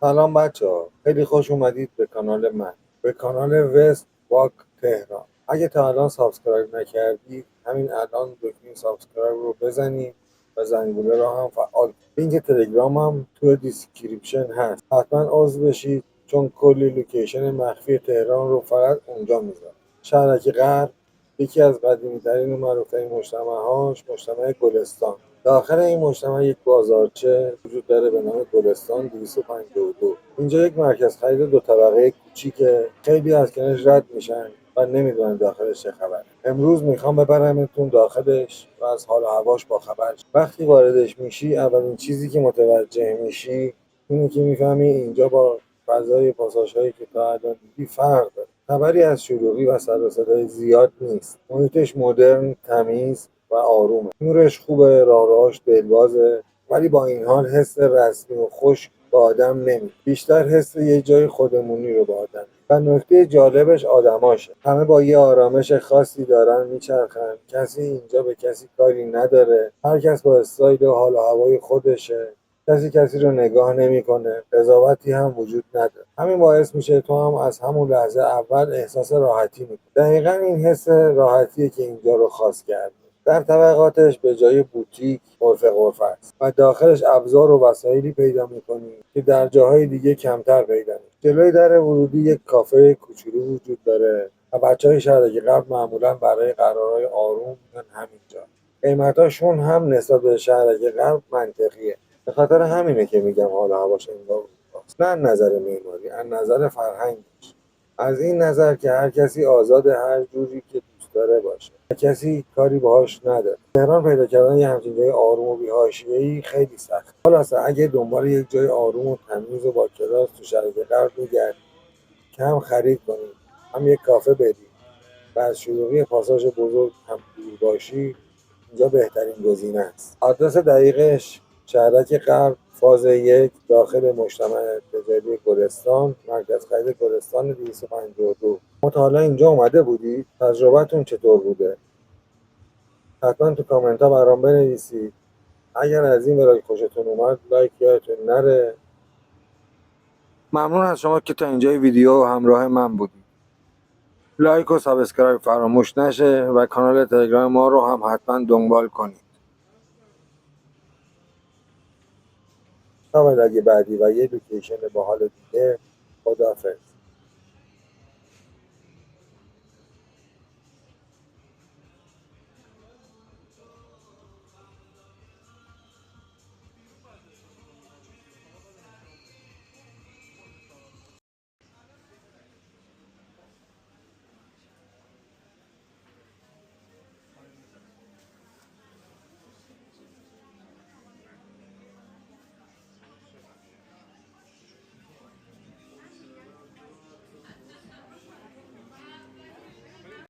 سلام بچه‌ها، خیلی خوش اومدید به کانال من، به کانال وست واک تهران. اگه تا الان سابسکرایب نکردید همین الان دکمه سابسکرایب رو بزنید و زنگوله رو هم فعال کنید. لینک تلگرام هم توی دیسکریپشن هست، حتما عضو بشید چون کلی لوکیشن مخفی تهران رو فقط اونجا میذارم. شهرک غرب یکی از قدیمی‌ترین و معروف‌ترین مجتمع‌هاش مجتمع گلستان. داخل این مجتمع یک بازارچه وجود داره به نام گلستان 252. اینجا یک مرکز خرید دو طبقه کوچیکه، خیلی از کنارش رد میشن و نمیدونن داخلش چه خبره. امروز میخوام ببرمتون داخلش و از حال و هواش باخبر شید. وقتی واردش میشی اولین چیزی که متوجه میشی اینه که میفهمی اینجا با فضای پاساژهایی که تا الان دیدی فرق داره. خبری از شلوغی و سر و صدای زیاد نیست. محیطش مدرن، تمیز و آرومه. نورش خوبه، راهروهاش دلبازه، ولی با این حال حس رسمی و خوش به آدم نمیده. بیشتر حس یه جای خودمونی رو به آدم. و نکته جالبش آدماشه. همه با یه آرامش خاصی دارن میچرخن. کسی اینجا به کسی کاری نداره. هر کس با استایل و حال و هوای خودشه. کسی کسی رو نگاه نمیکنه، قضاوتی هم وجود نداره. همین باعث میشه تو هم از همون لحظه اول احساس راحتی میکنی. دقیقا این حس راحتیه که اینجا رو خاص کرده. در طبقاتش به جای بوتیک غرفه است و داخلش ابزار و وسایلی پیدا میکنی که در جاهای دیگه کمتر پیدا میشه. جلوی در ورودی یک کافه کوچولو وجود داره و بچهای شهرک غرب معمولا برای قرارهای آروم میان همینجا. قیمتاشون هم نسبت به شهرک غرب منطقیه. به خاطر همینه که میگم حال و هواش انگار اروپاست. نه از نظر معماری، از نظر فرهنگش. از این نظر که هر کسی آزاد هر جوری که دوست داره باشه و کسی کاری باهاش نداره. تهران پیدا کردن یه همچین جای آروم و بی‌حاشیه‌ای خیلی سخت. خلاصه اگه دنبال یک جای آروم و تمیز و با کلاس تو شهر غرب میگردید که هم خرید کنید هم یک کافه برید و از شلوغی پاساژ بزرگ هم دور باشی، اینجا بهترین گزینه است. آدرس دقیقش شهرک غرب فاز 1 داخل مجتمع تجاری گلستان، مرکز خرید گلستان 252. ما تا حالا اینجا اومده بودید؟ تجربتون چطور بوده؟ حتما تو کامنت ها برام بنویسید. اگر از این برای خوشتون اومد لایک یادتون نره. ممنون از شما که تا اینجای ویدیو همراه من بودید. لایک و سابسکرایب فراموش نشه و کانال تلگرام ما رو هم حتما دنبال کنید. تا ویدیو بعدی و یه لوکیشن باحال دیگه، خداحافظ.